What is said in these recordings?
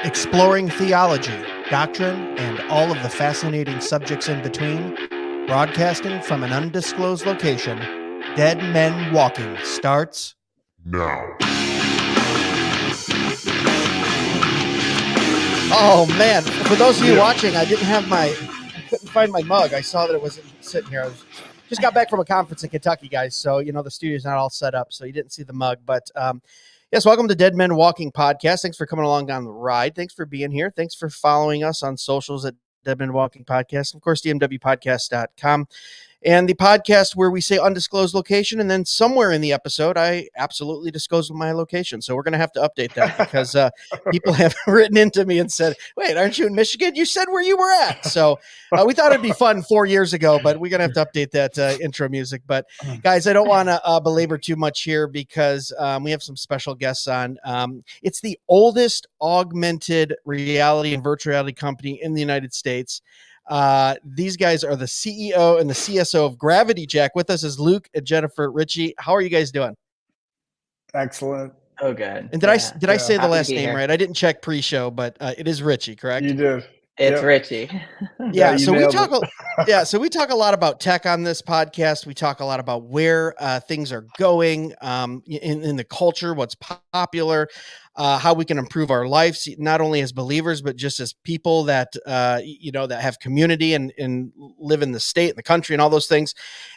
Exploring theology, doctrine, and all of the fascinating subjects in between, broadcasting from an undisclosed location, Dead Men Walking starts now. Oh man, for those of you watching, I couldn't find my mug. I saw that it wasn't sitting here. Just got back from a conference in Kentucky, guys. So, the studio's not all set up, so you didn't see the mug. But yes, welcome to Dead Men Walking Podcast. Thanks for coming along on the ride. Thanks for being here. Thanks for following us on socials at Dead Men Walking Podcast. Of course, DMWpodcast.com. And the podcast where we say undisclosed location, and then somewhere in the episode, I absolutely disclose my location. So we're going to have to update that because people have written into me and said, wait, aren't you in Michigan? You said where you were at. So we thought it'd be fun 4 years ago, but we're going to have to update that intro music. But guys, I don't want to belabor too much here because we have some special guests on. It's the oldest augmented reality and virtual reality company in the United States. These guys are the CEO and the CSO of Gravity Jack. With us is Luke and Jennifer Richey. How are you guys doing? Excellent. Oh, good. And did I say the Happy last to be name here. right? I didn't check pre-show, but it is Richey, correct? You did. It's Yep. Richey. Yeah, you so we nailed talk. it. So we talk a lot about tech on this podcast. We talk a lot about where things are going in the culture, what's popular, how we can improve our lives, not only as believers but just as people that that have community and live in the state and the country and all those things.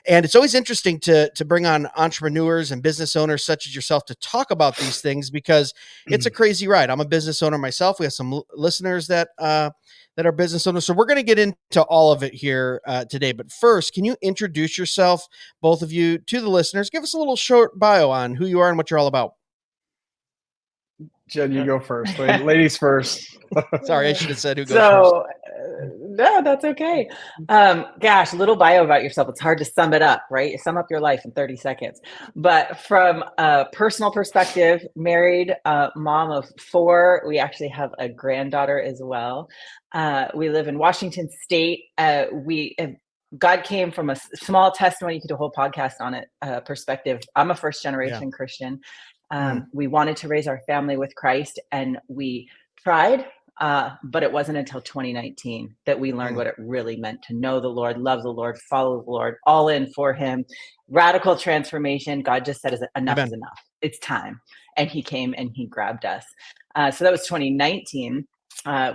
And it's always interesting to bring on entrepreneurs and business owners such as yourself to talk about these things because it's a crazy ride. I'm a business owner myself. We have some listeners that are business owners. So we're going to get into all of it here today. But first, can you introduce yourself, both of you, to the listeners? Give us a little short bio on who you are and what you're all about. Jen, you go first. Ladies first. Sorry, I should have said who goes So, no, that's okay. Gosh, a little bio about yourself. It's hard to sum it up, right? Sum up your life in 30 seconds. But from a personal perspective, married, mom of 4. We actually have a granddaughter as well. We live in Washington State. God came from a small testimony. You could do a whole podcast on it. Perspective. I'm a first generation Christian. We wanted to raise our family with Christ, and we tried, but it wasn't until 2019 that we learned what it really meant to know the Lord, love the Lord, follow the Lord, all in for him. Radical transformation. God just said, enough is enough. It's time. And he came and he grabbed us. So that was 2019.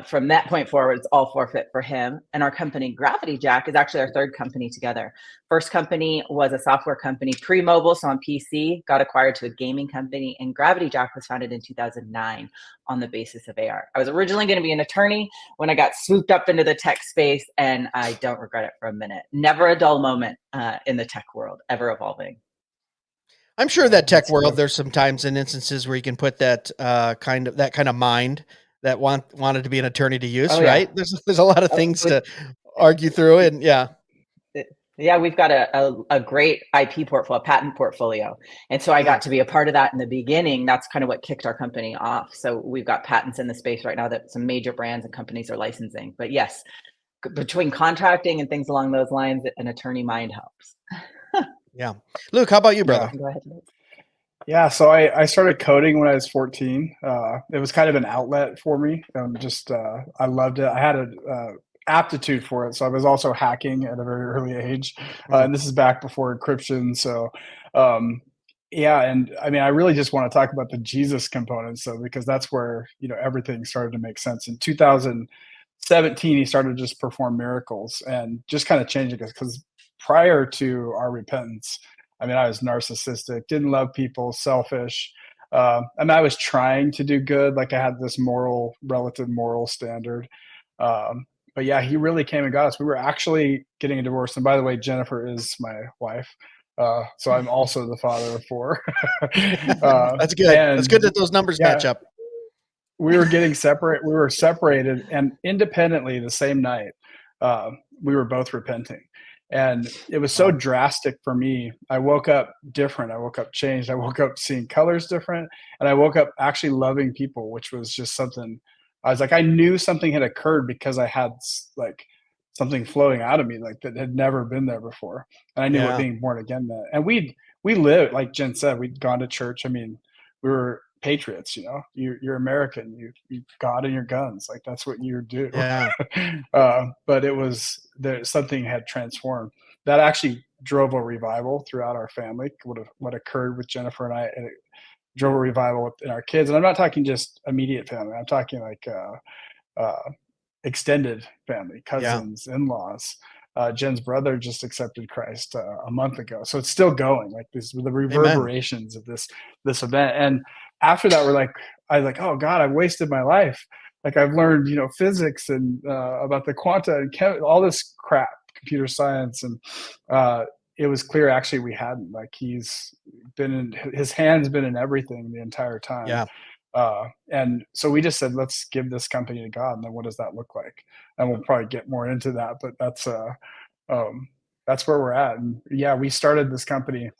From that point forward, it's all forfeit for him. And our company, Gravity Jack, is actually our third company together. First company was a software company, pre-mobile, so on PC, got acquired to a gaming company. And Gravity Jack was founded in 2009 on the basis of AR. I was originally going to be an attorney when I got swooped up into the tech space, and I don't regret it for a minute. Never a dull moment in the tech world, ever evolving. I'm sure that tech world, there's some times and instances where you can put that kind of mind that wanted to be an attorney to use, right? There's a lot of things to argue through, and yeah, we've got a great IP portfolio, patent portfolio, and so I got to be a part of that in the beginning. That's kind of what kicked our company off. So we've got patents in the space right now that some major brands and companies are licensing. But yes, between contracting and things along those lines, an attorney mind helps. Yeah, Luke, how about you, brother? Go ahead, Luke. Yeah, so I started coding when I was 14. It was kind of an outlet for me. I loved it. I had an aptitude for it, so I was also hacking at a very early age. And this is back before encryption. So, and I mean, I really just want to talk about the Jesus component, because that's where everything started to make sense. In 2017, he started to just perform miracles and just kind of changing us because prior to our repentance, I mean, I was narcissistic, didn't love people, selfish. I was trying to do good. Like I had this relative moral standard. But yeah, he really came and got us. We were actually getting a divorce. And by the way, Jennifer is my wife. So I'm also the father of 4. That's good. That's good that those numbers match up. We were getting separate. We were separated, and independently the same night, we were both repenting. And it was so drastic for me. I woke up different. I woke up changed. I woke up seeing colors different. And I woke up actually loving people, which was just something. I was like, I knew something had occurred because I had like something flowing out of me like that had never been there before. And I knew what being born again meant. And we lived, like Jen said, we'd gone to church. I mean, we were patriots, you're American, you God and your guns, like that's what you do. Yeah. But something had transformed that actually drove a revival throughout our family. What occurred with Jennifer and I, and it drove a revival in our kids. And I'm not talking just immediate family. I'm talking like extended family, Yeah. cousins, in-laws. Jen's brother just accepted Christ a month ago, so it's still going. Like the reverberations of this event. And after that, I was like, oh God, I've wasted my life. Like I've learned, physics and about the quanta and all this crap, computer science, and it was clear actually we hadn't. Like his hand's been in everything the entire time. Yeah. And so we just said, let's give this company to God. And then what does that look like? And we'll probably get more into that, but that's where we're at. And yeah, we started this company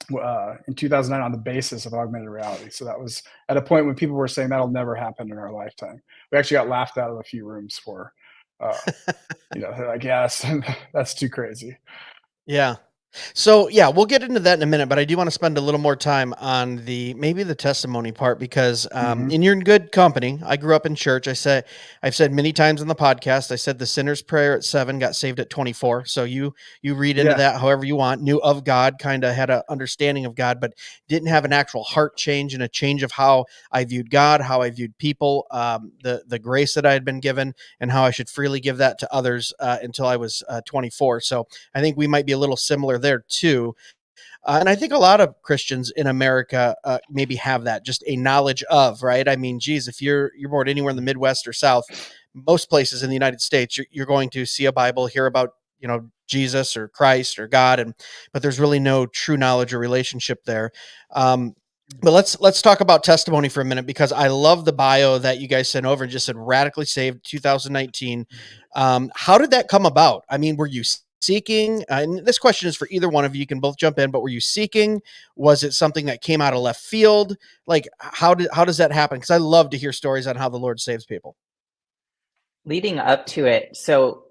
in 2009 on the basis of augmented reality. So that was at a point when people were saying that'll never happen in our lifetime. We actually got laughed out of a few rooms for, they're like, yes, that's too crazy. Yeah. So yeah, we'll get into that in a minute, but I do want to spend a little more time on maybe the testimony part because, and you're in good company. I grew up in church. I've said many times on the podcast, I said the sinner's prayer at 7 got saved at 24. So you read into that however you want, knew of God, kind of had an understanding of God, but didn't have an actual heart change and a change of how I viewed God, how I viewed people, the grace that I had been given and how I should freely give that to others, until I was 24. So I think we might be a little similar there too. And I think a lot of Christians in America maybe have that, just a knowledge of, right? I mean, geez, if you're born anywhere in the Midwest or South, most places in the United States, you're going to see a Bible, hear about, Jesus or Christ or God, but there's really no true knowledge or relationship there. But let's talk about testimony for a minute, because I love the bio that you guys sent over and just said radically saved 2019. How did that come about? I mean, were you seeking, and this question is for either one of you, you can both jump in, but were you seeking? Was it something that came out of left field? Like how does that happen? Because I love to hear stories on how the Lord saves people. Leading up to it, so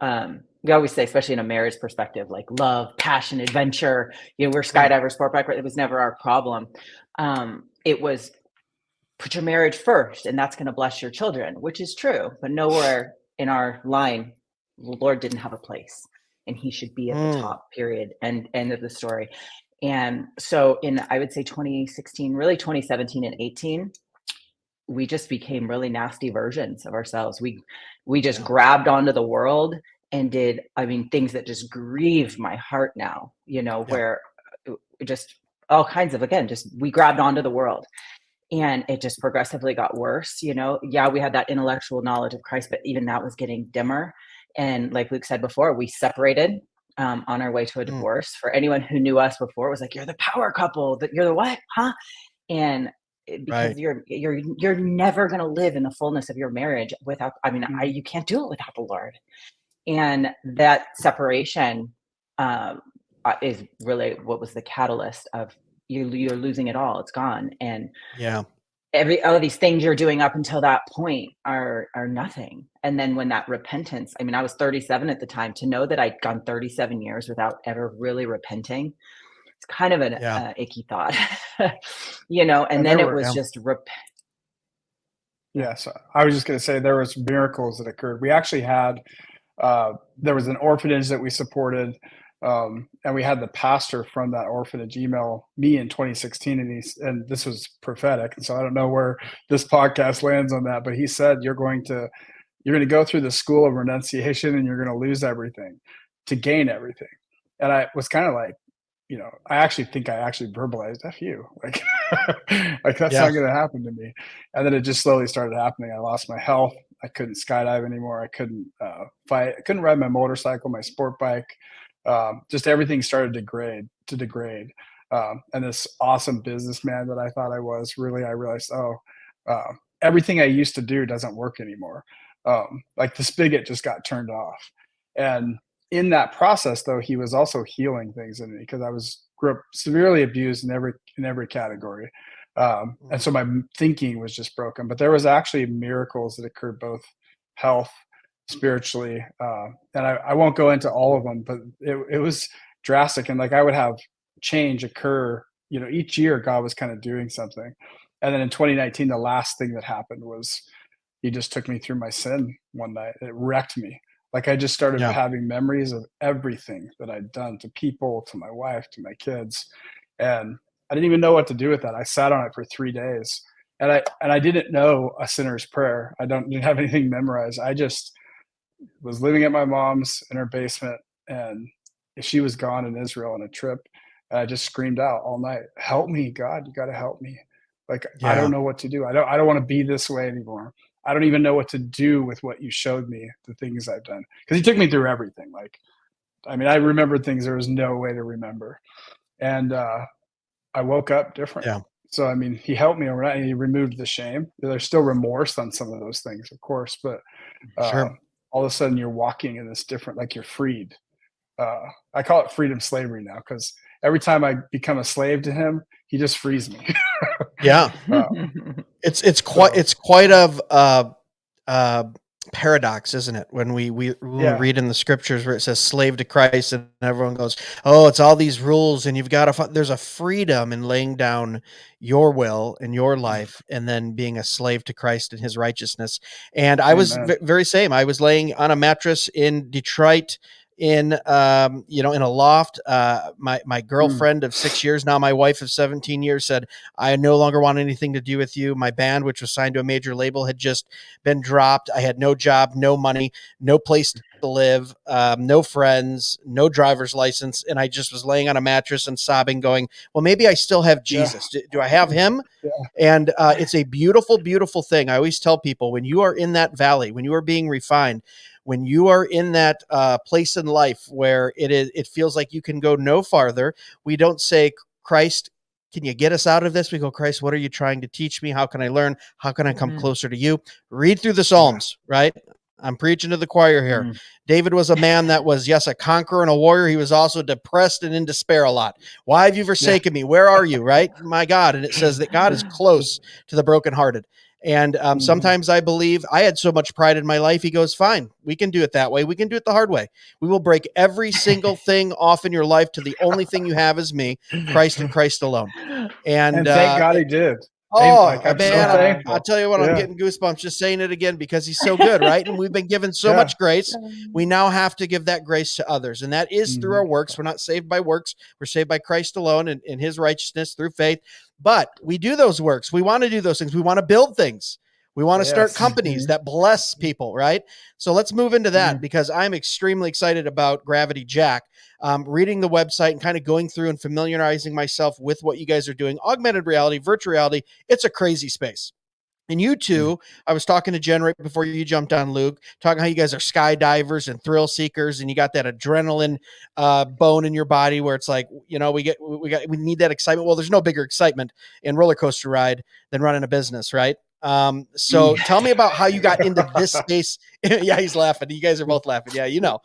we always say, especially in a marriage perspective, like love, passion, adventure, we're skydivers, sport bike, it was never our problem. It was put your marriage first and that's going to bless your children, which is true, but nowhere in our line the Lord didn't have a place and he should be at the top, period, and end of the story. And so I would say 2016, really 2017 and 18, we just became really nasty versions of ourselves. We just grabbed onto the world and did, things that just grieved my heart now, where just all kinds of, again, just we grabbed onto the world and it just progressively got worse. We had that intellectual knowledge of Christ, but even that was getting dimmer. And like Luke said before, we separated on our way to a divorce. For anyone who knew us before, it was like, you're the power couple, that you're the what, huh? And because you're never going to live in the fullness of your marriage without, you can't do it without the Lord. And that separation is really what was the catalyst of you're losing it all. It's gone. And all of these things you're doing up until that point are nothing. And then when that repentance, I was 37 at the time, to know that I'd gone 37 years without ever really repenting, it's kind of an icky thought, and then it was just Yeah. So I was just going to say there was miracles that occurred. We actually had, there was an orphanage that we supported. And we had the pastor from that orphanage email me in 2016, and this was prophetic. And so I don't know where this podcast lands on that, but he said, you're going to go through the school of renunciation and you're going to lose everything to gain everything. And I was kind of like, I actually think I verbalized F you, like, like that's not going to happen to me. And then it just slowly started happening. I lost my health. I couldn't skydive anymore. I couldn't fight. I couldn't ride my motorcycle, my sport bike. Just everything started to degrade. And this awesome businessman that I thought I was, really, I realized, everything I used to do doesn't work anymore. Like the spigot just got turned off. And in that process, though, he was also healing things in me, because I grew up severely abused in every category. And so my thinking was just broken, but there was actually miracles that occurred, both health, spiritually. And I won't go into all of them, but it was drastic. And like I would have change occur, each year God was kind of doing something. And then in 2019, the last thing that happened was he just took me through my sin one night. It wrecked me. Like I just started Yeah. having memories of everything that I'd done to people, to my wife, to my kids. And I didn't even know what to do with that. I sat on it for 3 days. And I didn't know a sinner's prayer. Didn't have anything memorized. I just was living at my mom's in her basement, and she was gone in Israel on a trip. And I just screamed out all night, "Help me, God, you got to help me. Like, I Yeah. don't know what to do. I don't want to be this way anymore. I don't even know what to do with what you showed me, the things I've done." Because he took me through everything. Like, I mean, I remembered things there was no way to remember. And I woke up different. Yeah. So, I mean, he helped me overnight and he removed the shame. There's still remorse on some of those things, of course, but uh, Sure. all of a sudden you're walking in this different, like you're freed. I call it freedom slavery now because every time I become a slave to him, he just frees me. Yeah. uh, It's so, quite of uh paradox, isn't it? When we yeah, read in the scriptures where it says slave to Christ, and everyone goes, "Oh, it's all these rules, and you've got to." There's a freedom in laying down your will in your life, and then being a slave to Christ and His righteousness. And I was amen. very same. I was laying on a mattress in Detroit, in in a loft. My Mm, girlfriend of 6 years now, my wife of 17 years, said, "I no longer want anything to do with you." My band, which was signed to a major label, had just been dropped. I had no job, no money, no place to live, no friends, no driver's license. And I just was laying on a mattress and sobbing, going, well, maybe I still have yeah, Jesus. Do I have him? yeah, And it's a beautiful, beautiful thing. I always tell people, when you are in that valley, when you are being refined, when you are in that place in life where it feels like you can go no farther, we don't say, Christ, can you get us out of this? We go, Christ, what are you trying to teach me? How can I learn? How can I come Mhm. closer to you? Read through the yeah. Psalms, right? I'm preaching to the choir here. Mhm. David was a man that was, yes, a conqueror and a warrior. He was also depressed and in despair a lot. Why have you Yeah. forsaken me? Where are you? Right? My God. And it says that God is close to the brokenhearted. And Mhm. sometimes I believe I had so much pride in my life. He goes, fine, we can do it that way. We can do it the hard way. We will break every single thing off in your life to the only thing you have is me, Christ and Christ alone. And And thank God he did. Like, oh I'm so man, Yeah. I thankful. tell you what, I'm Yeah. getting goosebumps just saying it again because he's so good, right? And we've been given so Yeah. much grace. We now have to give that grace to others, and that is through Mhm. our works. We're not saved by works. We're saved by Christ alone and in His righteousness through faith. But we do those works. We want to do those things. We want to build things. We want to start Yes. companies Mhm. that bless people, right? So let's move into that Mhm. because I'm extremely excited about Gravity Jack. Reading the website and kind of going through and familiarizing myself with what you guys are doing. Augmented reality, virtual reality, it's a crazy space. And you two, I was talking to Jen right before you jumped on, Luke, talking how you guys are skydivers and thrill seekers, and you got that adrenaline bone in your body where it's like, we need that excitement. Well, there's no bigger excitement in roller coaster ride than running a business, right? So Mm. tell me about how you got into this space. Yeah, he's laughing. You guys are both laughing. Yeah,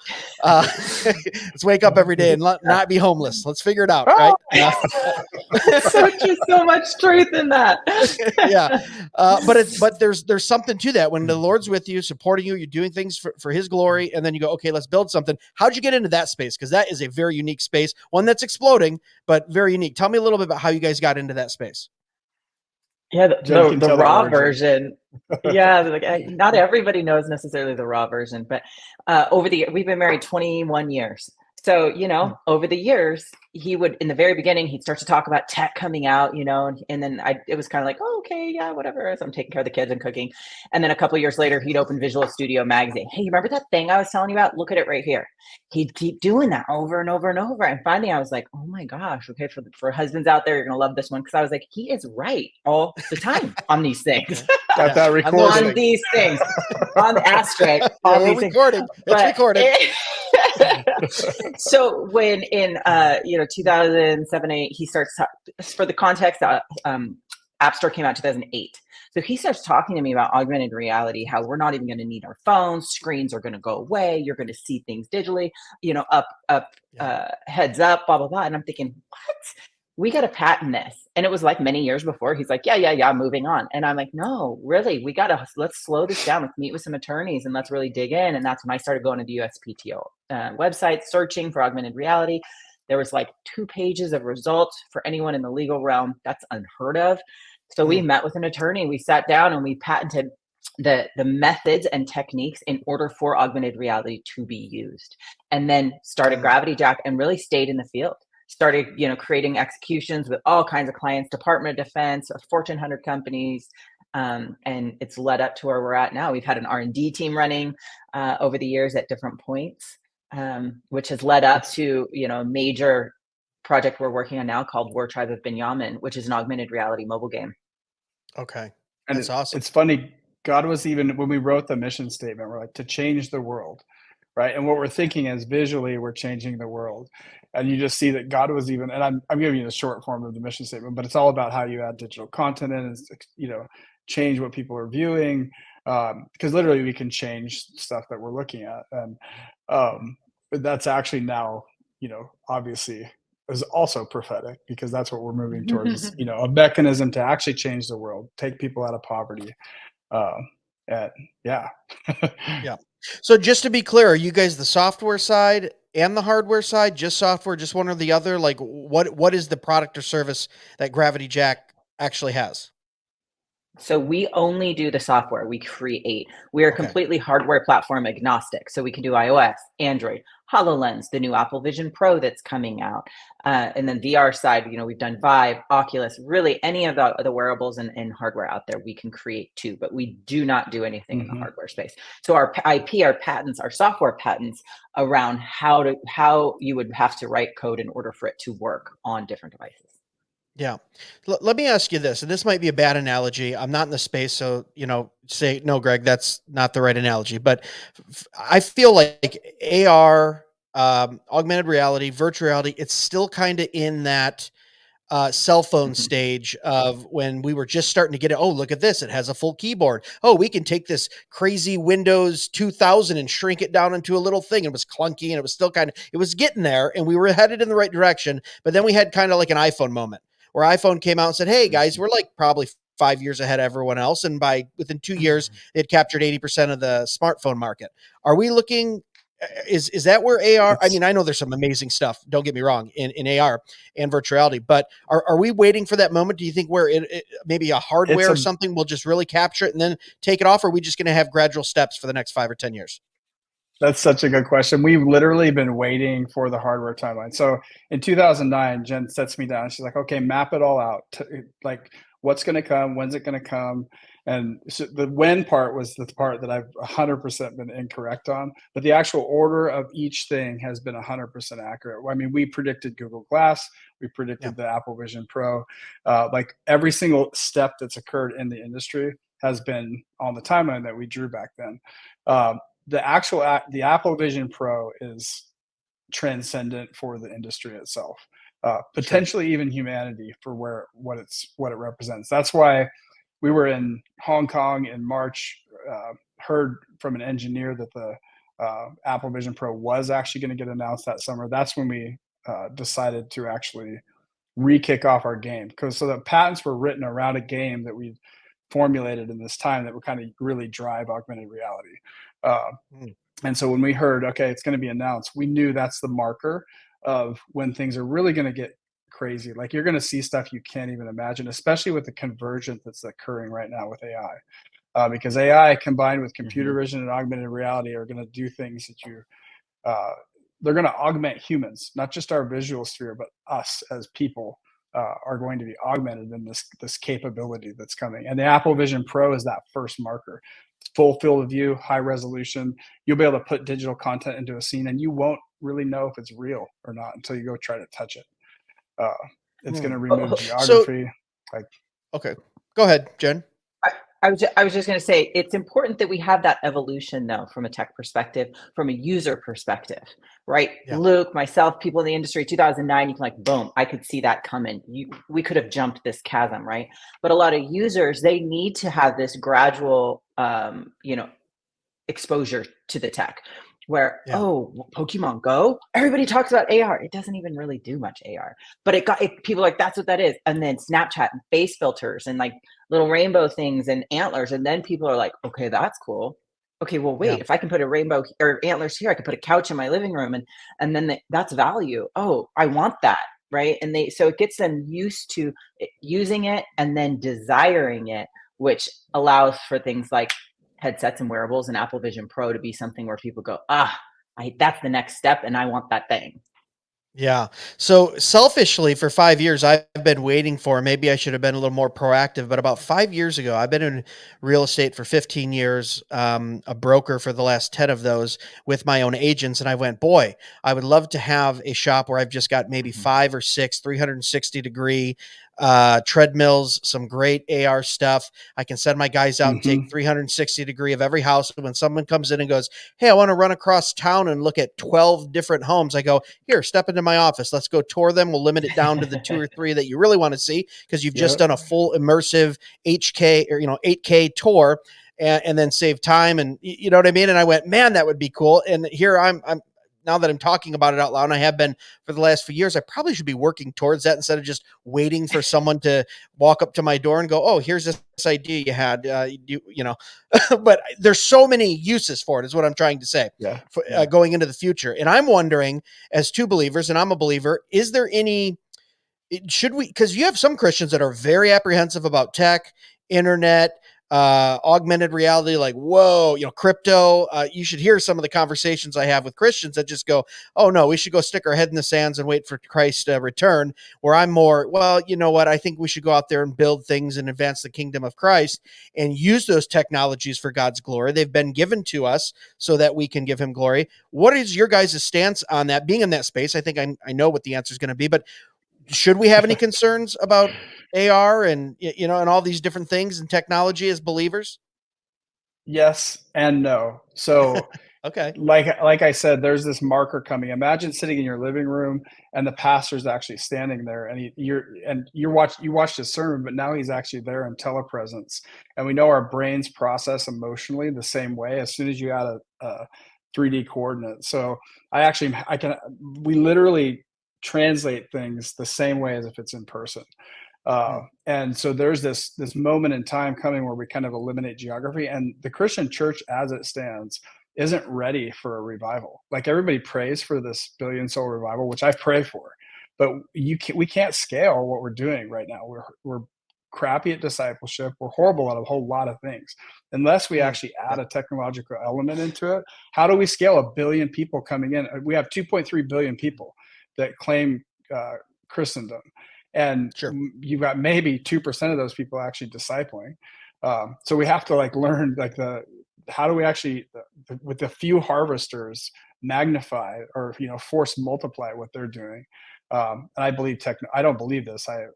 uh, let's wake up every day and not be homeless. Let's figure it out, Ah! right? So much truth in that. Yeah, but there's something to that when the Lord's with you, supporting you, you're doing things for His glory, and then you go, okay, let's build something. How'd you get into that space? Because that is a very unique space, one that's exploding, but very unique. Tell me a little bit about how you guys got into that space. Yeah, Jen can the tell the raw origin. version. Yeah, like not everybody knows necessarily the raw version, but we've been married 21 years. So, over the years, he would, in the very beginning, he'd start to talk about tech coming out, and then it was kind of like, oh, okay, yeah, whatever. So I'm taking care of the kids and cooking. And then a couple of years later, he'd open Visual Studio Magazine. Hey, you remember that thing I was telling you about? Look at it right here. He'd keep doing that over and over and over. And finally, I was like, oh my gosh, okay, for husbands out there, you're going to love this one. Because I was like, he is right all the time on these things, Okay. Got Yeah, that on those recorded. on things. these things, on the asterisk, Yeah, on we're these things. recording. It's But recorded. so when in 2007, 8, he starts for the context. App Store came out 2008. So he starts talking to me about augmented reality, how we're not even going to need our phones, screens are going to go away, you're going to see things digitally, up, Yeah. heads up, blah blah blah. And I'm thinking, what? We got to patent this. And it was like many years before. He's like, yeah, moving on. And I'm like, no, really, let's slow this down. Let's meet with some attorneys and let's really dig in. And that's when I started going to the USPTO website, searching for augmented reality. There was like 2 pages of results for anyone in the legal realm. That's unheard of. So we met with an attorney, we sat down and we patented the methods and techniques in order for augmented reality to be used, and then started Gravity Jack and really stayed in the field. Started, creating executions with all kinds of clients, Department of Defense, Fortune 100 companies, and it's led up to where we're at now. We've had an R&D team running over the years at different points, which has led up to a major project we're working on now called War Tribe of Binyamin, which is an augmented reality mobile game. Okay, and that's awesome. It's funny. God was, even when we wrote the mission statement, we're like, to change the world, right? And what we're thinking is visually we're changing the world, and you just see that God was even. And I'm giving you the short form of the mission statement, but it's all about how you add digital content in, and change what people are viewing, because literally we can change stuff that we're looking at, and but that's actually now obviously is also prophetic, because that's what we're moving towards. A mechanism to actually change the world, take people out of poverty. And yeah. Yeah. So just to be clear, are you guys the software side and the hardware side? Just software, just one or the other? Like what is the product or service that Gravity Jack actually has? So we only do the software we create. We are completely hardware platform agnostic. So we can do iOS, Android, HoloLens, the new Apple Vision Pro that's coming out. And then VR side, we've done Vive, Oculus, really any of the wearables and hardware out there we can create too, but we do not do anything in the hardware space. So our IP, our patents, our software patents around how you would have to write code in order for it to work on different devices. Yeah. Let me ask you this, and this might be a bad analogy. I'm not in the space, so, say, no, Greg, that's not the right analogy. But I feel like AR, augmented reality, virtual reality, it's still kind of in that cell phone stage of when we were just starting to get it. Oh, look at this. It has a full keyboard. Oh, we can take this crazy Windows 2000 and shrink it down into a little thing. It was clunky and it was still it was getting there and we were headed in the right direction. But then we had kind of like an iPhone moment where iPhone came out and said, hey guys, we're like probably 5 years ahead of everyone else. And within 2 years, it captured 80% of the smartphone market. Are we looking, is that where AR, I mean, I know there's some amazing stuff, don't get me wrong, in AR and virtuality, but are we waiting for that moment? Do you think where maybe a hardware or something will just really capture it and then take it off? Or are we just going to have gradual steps for the next 5 or 10 years? That's such a good question. We've literally been waiting for the hardware timeline. So in 2009, Jen sets me down. She's like, okay, map it all out. Like what's going to come, when's it going to come? And so the when part was the part that I've 100% been incorrect on, but the actual order of each thing has been 100% accurate. I mean, we predicted Google Glass, we predicted the Apple Vision Pro, like every single step that's occurred in the industry has been on the timeline that we drew back then. The Apple Vision Pro is transcendent for the industry itself, potentially even humanity for what it represents. That's why we were in Hong Kong in March, heard from an engineer that the Apple Vision Pro was actually going to get announced that summer. That's when we decided to actually re-kick off our game, so the patents were written around a game that we formulated in this time that would kind of really drive augmented reality. And so when we heard, okay, it's going to be announced, we knew that's the marker of when things are really going to get crazy. Like you're going to see stuff you can't even imagine, especially with the convergence that's occurring right now with AI. Because AI combined with computer vision and augmented reality are going to do things that they're going to augment humans, not just our visual sphere, but us as people are going to be augmented in this capability that's coming. And the Apple Vision Pro is that first marker. Full field of view, high resolution. You'll be able to put digital content into a scene and you won't really know if it's real or not until you go try to touch it. It's going to remove geography. Okay, go ahead, Jen. I was just going to say, it's important that we have that evolution, though, from a tech perspective, from a user perspective, right? Yeah. Luke, myself, people in the industry, 2009, you can boom, I could see that coming. We could have jumped this chasm, right? But a lot of users, they need to have this gradual, exposure to the tech. Where, Pokemon Go, everybody talks about AR. It doesn't even really do much AR, but people are like, that's what that is. And then Snapchat and face filters and little rainbow things and antlers. And then people are like, okay, that's cool. Okay, well, wait, if I can put a rainbow or antlers here, I could put a couch in my living room and then that's value. Oh, I want that. right? And so it gets them used to using it and then desiring it, which allows for things like headsets and wearables and Apple Vision Pro to be something where people go, that's the next step, and I want that thing. Yeah. So selfishly, for 5 years, I've been waiting for, maybe I should have been a little more proactive, but about 5 years ago, I've been in real estate for 15 years, a broker for the last 10 of those with my own agents. And I went, boy, I would love to have a shop where I've just got maybe 5 or 6 360-degree treadmills, some great AR stuff. I can send my guys out and take 360-degree of every house. When someone comes in and goes, hey, I want to run across town and look at 12 different homes, I go, here, step into my office. Let's go tour them. We'll limit it down to the 2 or 3 that you really want to see, because you've just done a full immersive HK or 8K tour, and then save time. And you know what I mean? And I went, man, that would be cool. And here I'm now that I'm talking about it out loud, and I have been for the last few years, I probably should be working towards that instead of just waiting for someone to walk up to my door and go, oh, here's this idea you had, but there's so many uses for it, is what I'm trying to say, going into the future. And I'm wondering, as two believers, and I'm a believer, is there any, should we, because you have some Christians that are very apprehensive about tech, internet, augmented reality, like, whoa, crypto. You should hear some of the conversations I have with Christians that just go, oh no, we should go stick our head in the sands and wait for Christ's return. Where I'm more, well, you know what? I think we should go out there and build things and advance the kingdom of Christ and use those technologies for God's glory. They've been given to us so that we can give him glory. What is your guys' stance on that? Being in that space, I think I know what the answer is going to be, but should we have any concerns about AR and, and all these different things and technology as believers? Yes and no. So okay. Like I said, there's this marker coming. Imagine sitting in your living room and the pastor's actually standing there, and you watched his sermon, but now he's actually there in telepresence. And we know our brains process emotionally the same way as soon as you add a 3D coordinate. So we literally translate things the same way as if it's in person. And so there's this moment in time coming where we kind of eliminate geography, and the Christian church as it stands isn't ready for a revival. Like, everybody prays for this billion soul revival, which I pray for, but we can't scale what we're doing right now. We're crappy at discipleship. We're horrible at a whole lot of things. Unless we actually add a technological element into it, how do we scale 1 billion people coming in? We have 2.3 billion people that claim Christendom. And you've got maybe 2% of those people actually discipling. So we have to learn how do we actually, with the few harvesters, magnify or force multiply what they're doing. And I believe I don't believe this. I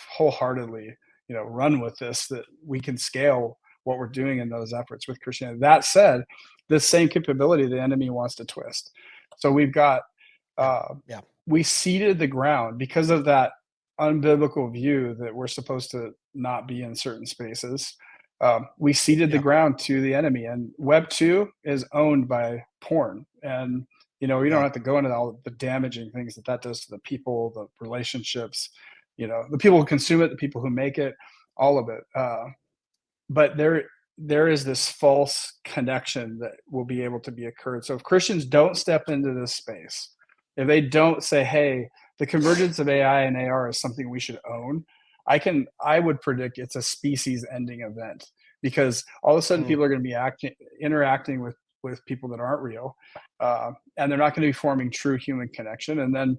wholeheartedly run with this, that we can scale what we're doing in those efforts with Christianity. That said, this same capability the enemy wants to twist. So we've got we seeded the ground because of that unbiblical view that we're supposed to not be in certain spaces. We seeded the ground to the enemy, and Web 2 is owned by porn. And we don't have to go into all the damaging things that does to the people, the relationships, the people who consume it, the people who make it, all of it. But there is this false connection that will be able to be occurred. So if Christians don't step into this space, if they don't say, hey, the convergence of AI and AR is something we should own, I would predict it's a species ending event, because all of a sudden people are going to be interacting with people that aren't real, and they're not going to be forming true human connection. And then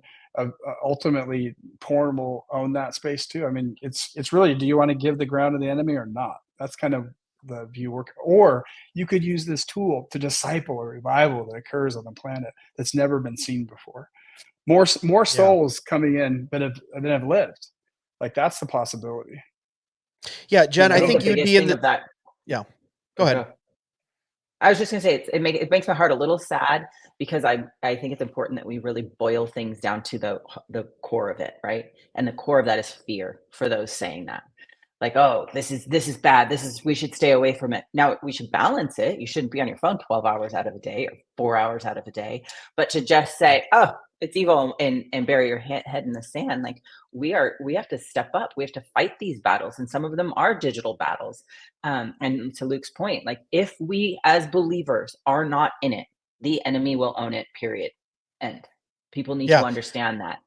ultimately porn will own that space too. I mean, it's really, do you want to give the ground to the enemy or not? That's kind of the view. Or you could use this tool to disciple a revival that occurs on the planet that's never been seen before. More souls coming in that have lived. That's the possibility. Yeah, Jen, I think you'd be in that. Yeah, go ahead. I was just going to say, it makes my heart a little sad, because I think it's important that we really boil things down to the core of it, right? And the core of that is fear for those saying that. Oh, this is bad. We should stay away from it. Now, we should balance it. You shouldn't be on your phone 12 hours out of a day or 4 hours out of a day. But to just say, oh, it's evil, and bury your head in the sand, we have to step up. We have to fight these battles, and some of them are digital battles. And to Luke's point, if we as believers are not in it, the enemy will own it, period. And people need to understand that.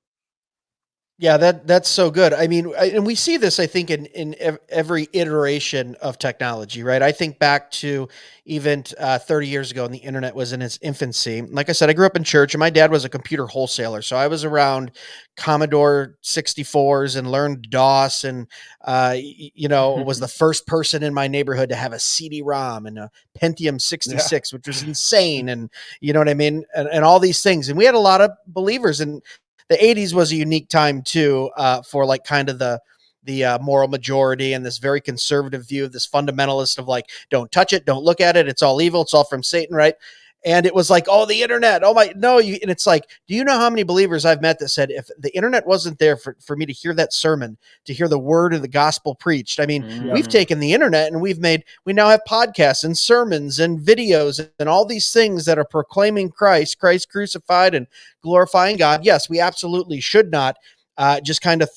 Yeah, that's so good. I mean, and we see this, I think, in every iteration of technology, right? I think back to even 30 years ago, and the internet was in its infancy. Like I said, I grew up in church, and my dad was a computer wholesaler, so I was around Commodore 64s and learned DOS, and was the first person in my neighborhood to have a CD-ROM and a Pentium Yeah. 66, which was insane, and you know what I mean, and all these things, and we had a lot of believers in the 80s was a unique time too, for like kind of the moral majority and this very conservative view of this fundamentalist of like, don't touch it, don't look at it, it's all evil, it's all from Satan, right? And it was like, oh, the internet, oh my, no, and it's like, do you know how many believers I've met that said, if the internet wasn't there for me to hear that sermon, to hear the word of the gospel preached, I mean, we've taken the internet and we now have podcasts and sermons and videos and all these things that are proclaiming Christ crucified and glorifying God. Yes, we absolutely should not just kind of,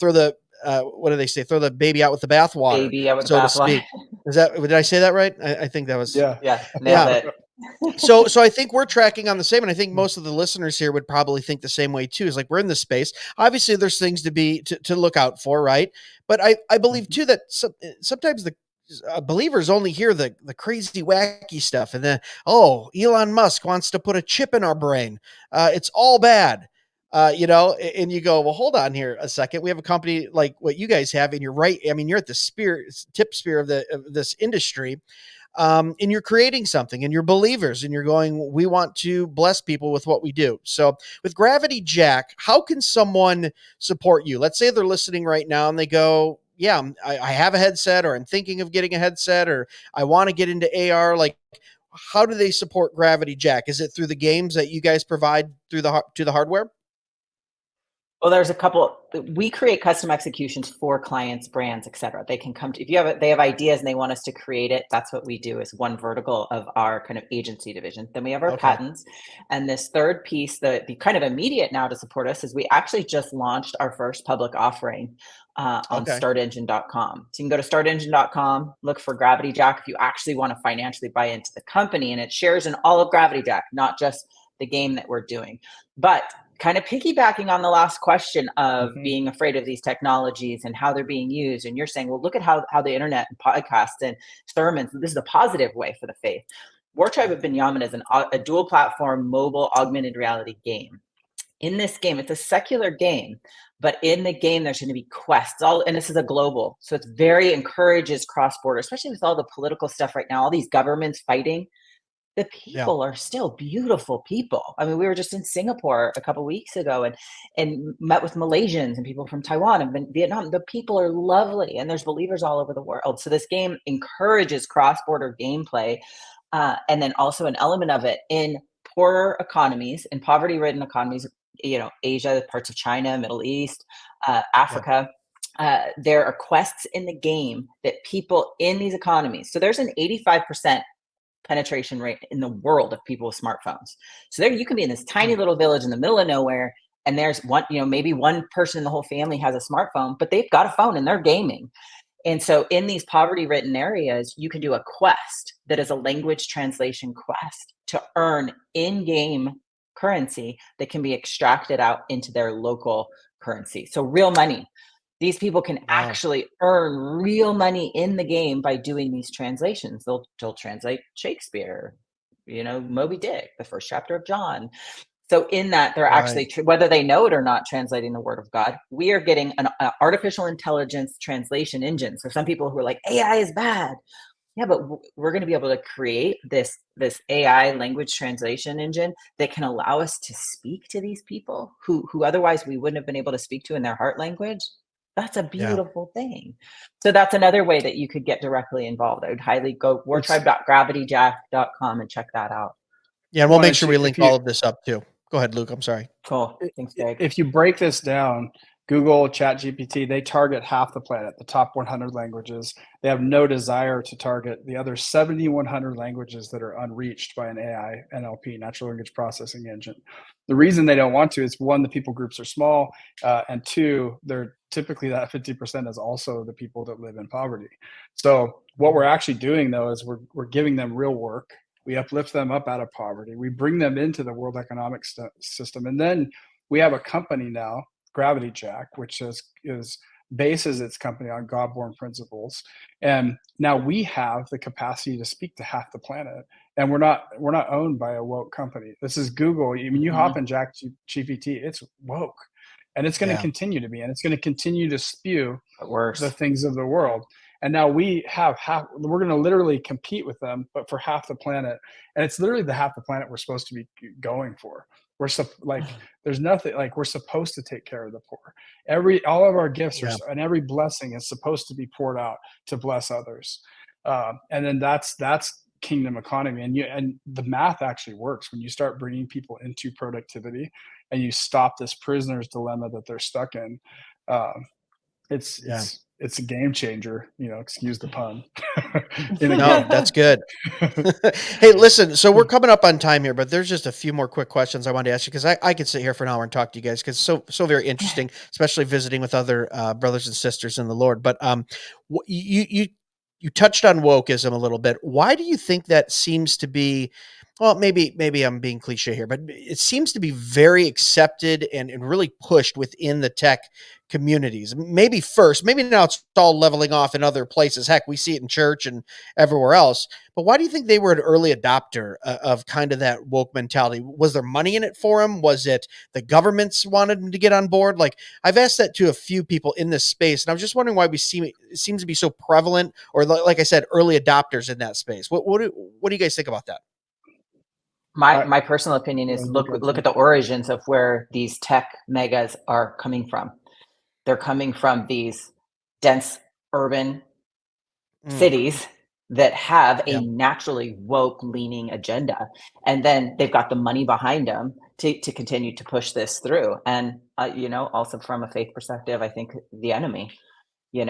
throw the, what do they say? Throw the baby out with the bathwater, Baby out with the so to bathwater. speak. Did I say that right? I think that was, Yeah. Yeah, nailed it. so I think we're tracking on the same, and I think most of the listeners here would probably think the same way too. Is like, we're in this space. Obviously, there's things to look out for, right? But I believe too that sometimes the believers only hear the crazy wacky stuff, and then, oh, Elon Musk wants to put a chip in our brain. It's all bad. And you go, well, hold on here a second. We have a company like what you guys have, and you're right. I mean, you're at the tip spear of this industry, and you're creating something, and you're believers, and you're going, we want to bless people with what we do. So with Gravity Jack, how can someone support you? Let's say they're listening right now and they go, yeah, I have a headset, or I'm thinking of getting a headset, or I want to get into AR. Like, how do they support Gravity Jack? Is it through the games that you guys provide to the hardware? Well, there's a couple. We create custom executions for clients, brands, et cetera. They can come to, they have ideas and they want us to create it. That's what we do, is one vertical of our kind of agency division. Then we have our Okay. patents. And this third piece, the kind of immediate now to support us, is we actually just launched our first public offering on Okay. startengine.com. So you can go to startengine.com, look for Gravity Jack if you actually want to financially buy into the company. And it shares in all of Gravity Jack, not just the game that we're doing. But kind of piggybacking on the last question of being afraid of these technologies and how they're being used. And you're saying, well, look at how the internet and podcasts and sermons, this is a positive way for the faith. War Tribe of Binyamin is a dual platform mobile augmented reality game. In this game, it's a secular game, but in the game, there's going to be quests. And this is a global. So it's very encourages cross-border, especially with all the political stuff right now, all these governments fighting. The people are still beautiful people. I mean, we were just in Singapore a couple of weeks ago and met with Malaysians and people from Taiwan and Vietnam. The people are lovely, and there's believers all over the world. So this game encourages cross-border gameplay, and then also an element of it in poorer economies, in poverty-ridden economies, Asia, parts of China, Middle East, Africa. There are quests in the game that people in these economies. So there's an 85% penetration rate in the world of people with smartphones. So there you can be in this tiny little village in the middle of nowhere, and there's one, maybe one person in the whole family has a smartphone, but they've got a phone and they're gaming. And so in these poverty-ridden areas, you can do a quest that is a language translation quest to earn in-game currency that can be extracted out into their local currency. So real money. These people can actually earn real money in the game by doing these translations. They'll translate Shakespeare, Moby Dick, the first chapter of John. So in that, they're actually, whether they know it or not, translating the word of God. We are getting an artificial intelligence translation engine. So some people who are like, AI is bad. Yeah, but we're going to be able to create this AI language translation engine that can allow us to speak to these people who otherwise we wouldn't have been able to speak to in their heart language. That's a beautiful thing. So that's another way that you could get directly involved. I would highly go wartribe.gravityjack.com and check that out. Yeah, and we'll make sure we link all of this up too. Go ahead, Luke. I'm sorry. Cool. Thanks, Greg. If you break this down, Google, ChatGPT, they target half the planet, the top 100 languages. They have no desire to target the other 7,100 languages that are unreached by an AI, NLP, natural language processing engine. The reason they don't want to is, one, the people groups are small, and two, they're typically that 50% is also the people that live in poverty. So what we're actually doing, though, is we're giving them real work. We uplift them up out of poverty. We bring them into the World Economic System. And then we have a company now Gravity Jack, which is bases its company on God-born principles. And now we have the capacity to speak to half the planet. And we're not owned by a woke company. This is Google. I mean, you hop in Jack GPT, it's woke. And it's going to continue to be, and it's going to continue to spew the things of the world. And now we're going to literally compete with them, but for half the planet. And it's literally the half the planet we're supposed to be going for. There's nothing, like, we're supposed to take care of the poor. All of our gifts and every blessing is supposed to be poured out to bless others. And then that's kingdom economy. And the math actually works when you start bringing people into productivity and you stop this prisoner's dilemma that they're stuck in. It's a game changer, excuse the pun. No, that's good. Hey, listen, so we're coming up on time here, but there's just a few more quick questions I wanted to ask you, because I could sit here for an hour and talk to you guys, because so very interesting, especially visiting with other brothers and sisters in the Lord. But you touched on wokeism a little bit. Why do you think that seems to be? Well, maybe I'm being cliche here, but it seems to be very accepted and really pushed within the tech communities. Maybe now it's all leveling off in other places. Heck, we see it in church and everywhere else. But why do you think they were an early adopter of kind of that woke mentality? Was there money in it for them? Was it the governments wanted them to get on board? Like, I've asked that to a few people in this space, and I'm just wondering why it seems to be so prevalent, or like I said, early adopters in that space. What do you guys think about that? My personal opinion is look at the origins of where these tech megas are coming from. They're coming from these dense urban cities that have a naturally woke leaning agenda. And then they've got the money behind them to continue to push this through. And, also from a faith perspective, I think the enemy, he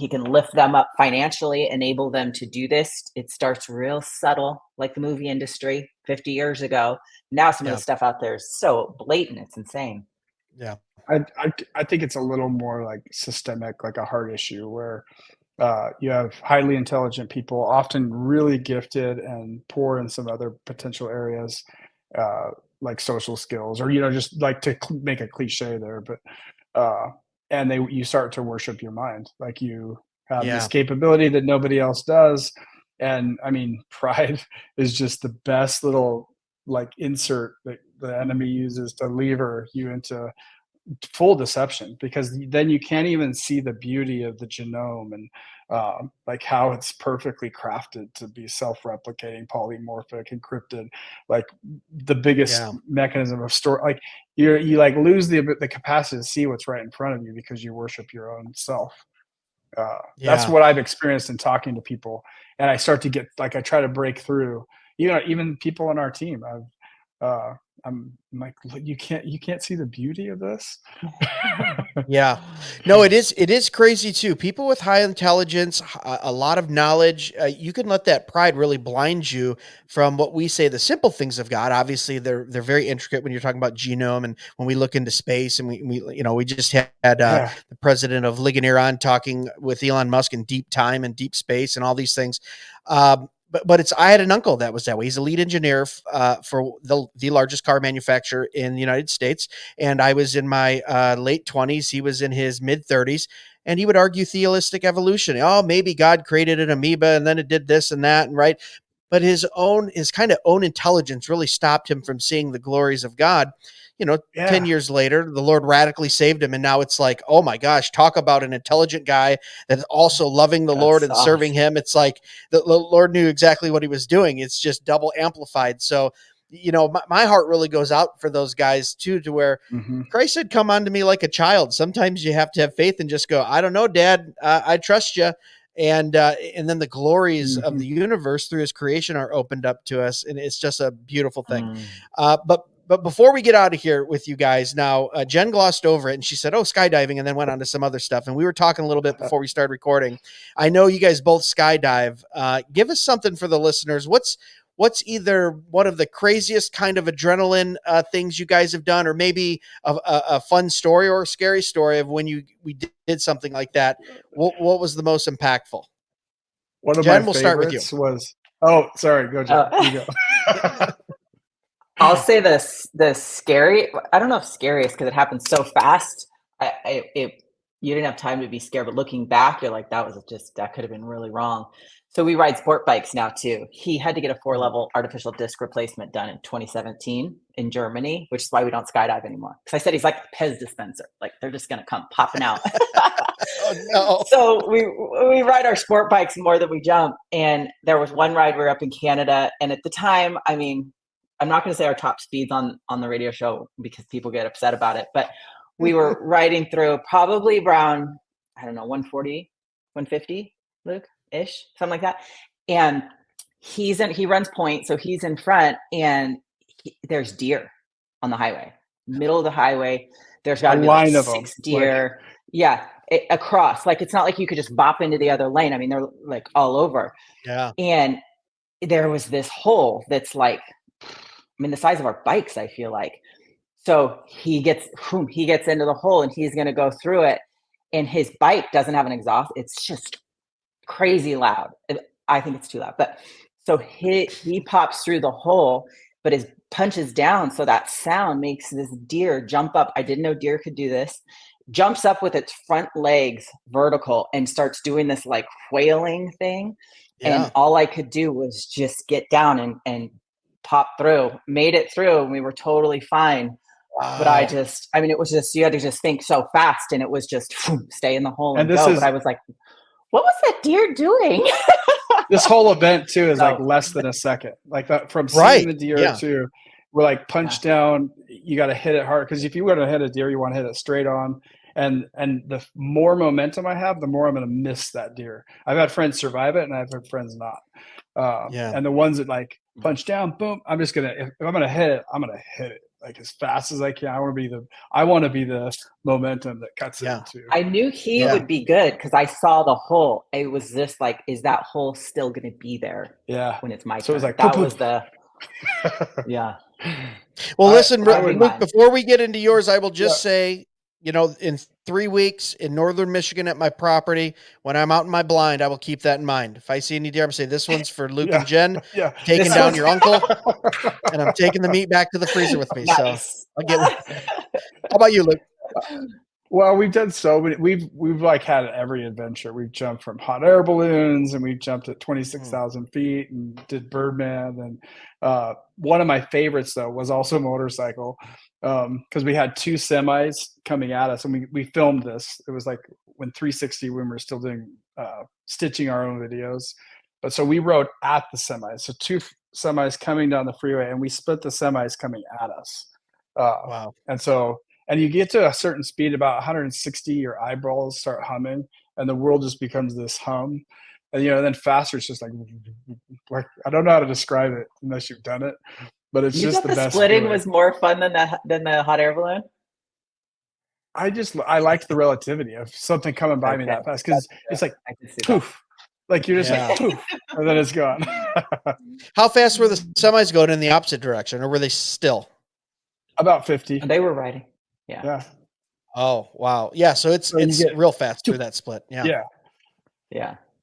can lift them up financially, enable them to do this. It starts real subtle, like the movie industry 50 years ago. Now some of the stuff out there is so blatant, it's insane. Yeah. I think it's a little more like systemic, like a heart issue, where you have highly intelligent people, often really gifted and poor in some other potential areas, like social skills, or just like, to make a cliche there, but and you start to worship your mind, like you have this capability that nobody else does. And I mean, pride is just the best little like insert that the enemy uses to lever you into full deception, because then you can't even see the beauty of the genome and like how it's perfectly crafted to be self-replicating, polymorphic, encrypted, like the biggest mechanism of store. Like you like lose the capacity to see what's right in front of you because you worship your own self. That's what I've experienced in talking to people, and I start to get like, I try to break through. Even people on our team, I'm like, you can't see the beauty of this. Yeah, no, it is crazy too. People with high intelligence, a lot of knowledge, you can let that pride really blind you from what we say, the simple things of God. Obviously they're very intricate when you're talking about genome, and when we look into space, and we just had the president of Ligonier on talking with Elon Musk in deep time and deep space and all these things. But I had an uncle that was that way. He's a lead engineer for the largest car manufacturer in the United States. And I was in my late 20s. He was in his mid 30s, and he would argue theistic evolution. Oh, maybe God created an amoeba and then it did this and that. And right. But his kind of own intelligence really stopped him from seeing the glories of God. 10 years later, the Lord radically saved him. And now it's like, oh my gosh, talk about an intelligent guy that's also loving the Lord and serving him. It's like the Lord knew exactly what he was doing. It's just double amplified. So, my heart really goes out for those guys too, to where Christ said, come on to me like a child. Sometimes you have to have faith and just go, I don't know, Dad, I trust you. And then the glories of the universe through his creation are opened up to us. And it's just a beautiful thing. But before we get out of here with you guys now, Jen glossed over it and she said, skydiving, and then went on to some other stuff. And we were talking a little bit before we started recording. I know you guys both skydive. Give us something for the listeners. What's either one of the craziest kind of adrenaline things you guys have done, or maybe a fun story or a scary story of when we did something like that? What was the most impactful? One of Jen, my we'll start with you. was, sorry, go Jen. You go. I'll say this: the scary. I don't know if scariest because it happened so fast. You didn't have time to be scared, but looking back, you're like, that could have been really wrong. So we ride sport bikes now too. He had to get a 4-level artificial disc replacement done in 2017 in Germany, which is why we don't skydive anymore. Because I said he's like a Pez dispenser, like they're just gonna come popping out. Oh, no. So we ride our sport bikes more than we jump. And there was one ride, we were up in Canada, and at the time, I mean, I'm not going to say our top speeds on the radio show because people get upset about it, but we were riding through probably around, I don't know, 140, 150, Luke, ish, something like that. And he runs point, so he's in front, and there's deer on the highway, middle of the highway. There's got to be like 6 deer. Yeah, across. Like, it's not like you could just bop into the other lane. I mean, they're like all over. Yeah. And there was this hole that's like, I mean, the size of our bikes, I feel like. So he gets into the hole and he's going to go through it. And his bike doesn't have an exhaust. It's just crazy loud. I think it's too loud. But so he pops through the hole, but his punches down. So that sound makes this deer jump up. I didn't know deer could do this. Jumps up with its front legs vertical and starts doing this like wailing thing. Yeah. And all I could do was just get down and pop through, made it through, and we were totally fine. Wow. But it was just, you had to just think so fast, and it was just stay in the hole and go. But I was like, what was that deer doing? This whole event too is like less than a second. Like that from seeing the deer to we're like punch down, you got to hit it hard. Because if you were to hit a deer, you want to hit it straight on. And the more momentum I have, the more I'm going to miss that deer. I've had friends survive it, and I've had friends not. And the ones that like punch down, boom, I'm just gonna, if I'm gonna hit it, I'm gonna hit it like as fast as I can. I want to be the momentum that cuts it into. I knew he would be good because I saw the hole. It was just like, is that hole still gonna be there? Yeah. When it's my turn. So it was like that was the Well, listen, Luke, before we get into yours, I will just say, in 3 weeks in northern Michigan at my property, when I'm out in my blind, I will keep that in mind. If I see any deer, I'm say this one's for Luke and Jen. Taking down your uncle, and I'm taking the meat back to the freezer with me. Nice. So I'll get. How about you, Luke? Well, we've done so many. We've like had every adventure. We've jumped from hot air balloons, and we've jumped at 26,000 feet, and did Birdman. And one of my favorites though was also motorcycle. Because we had 2 semis coming at us, and we filmed this. It was like when 360 when we were still doing stitching our own videos. But so we rode at the semis. So 2 semis coming down the freeway, and we split the semis coming at us. Wow. And you get to a certain speed, about 160, your eyeballs start humming, and the world just becomes this hum. And then faster, it's just like I don't know how to describe it unless you've done it. But it's just the best. Splitting was more fun than the hot air balloon. I liked the relativity of something coming by me that fast, because it's like poof, like you're just like poof, and then it's gone. How fast were the semis going in the opposite direction, or were they still? About 50. And they were riding. Yeah. Oh wow. Yeah. So it's real fast through that split. Yeah.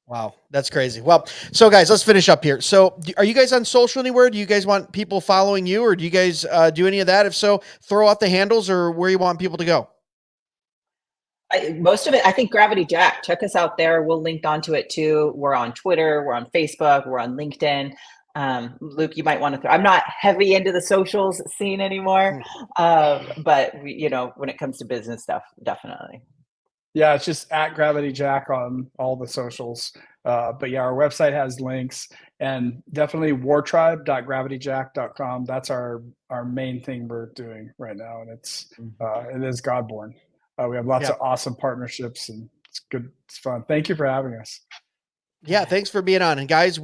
Wow, that's crazy. Well, so guys, let's finish up here. So are you guys on social anywhere? Do you guys want people following you, or do you guys do any of that? If so, throw out the handles or where you want people to go. Most of it, I think Gravity Jack. Check us out there. We'll link onto it too. We're on Twitter. We're on Facebook. We're on LinkedIn. Luke, you might want to I'm not heavy into the socials scene anymore. But when it comes to business stuff, definitely. Yeah, it's just at Gravity Jack on all the socials. But our website has links, and definitely wartribe.gravityjack.com. That's our main thing we're doing right now. And it is Godborn. We have lots of awesome partnerships, and it's good. It's fun. Thank you for having us. Yeah, thanks for being on. And guys,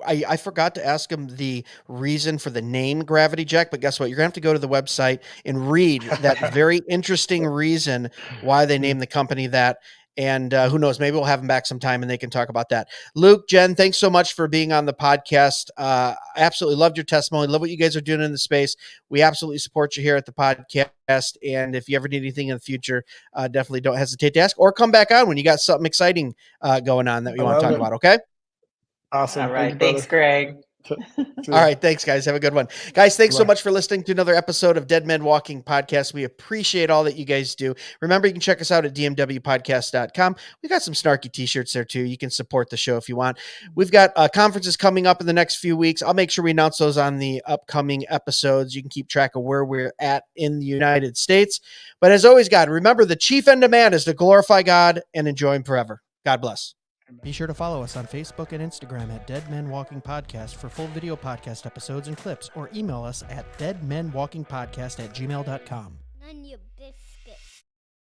I forgot to ask him the reason for the name Gravity Jack, but guess what? You're gonna have to go to the website and read that very interesting reason why they named the company that. And who knows, maybe we'll have them back sometime and they can talk about that. Luke, Jen, thanks so much for being on the podcast. I absolutely loved your testimony. Love what you guys are doing in the space. We absolutely support you here at the podcast. And if you ever need anything in the future, definitely don't hesitate to ask, or come back on when you got something exciting going on that you want to talk about. Okay. Awesome. All right. Thanks, Greg. All right. Thanks, guys. Have a good one. Guys, thanks so Bye. much for listening to another episode of Dead Men Walking Podcast. We appreciate all that you guys do. Remember, you can check us out at dmwpodcast.com. We got some snarky t-shirts there too. You can support the show if you want. We've got conferences coming up in the next few weeks. I'll make sure we announce those on the upcoming episodes. You can keep track of where we're at in the United States. But as always, God, remember the chief end of man is to glorify God and enjoy him forever. God bless. Be sure to follow us on Facebook and Instagram at Dead Men Walking Podcast for full video podcast episodes and clips, or email us at deadmenwalkingpodcast@gmail.com.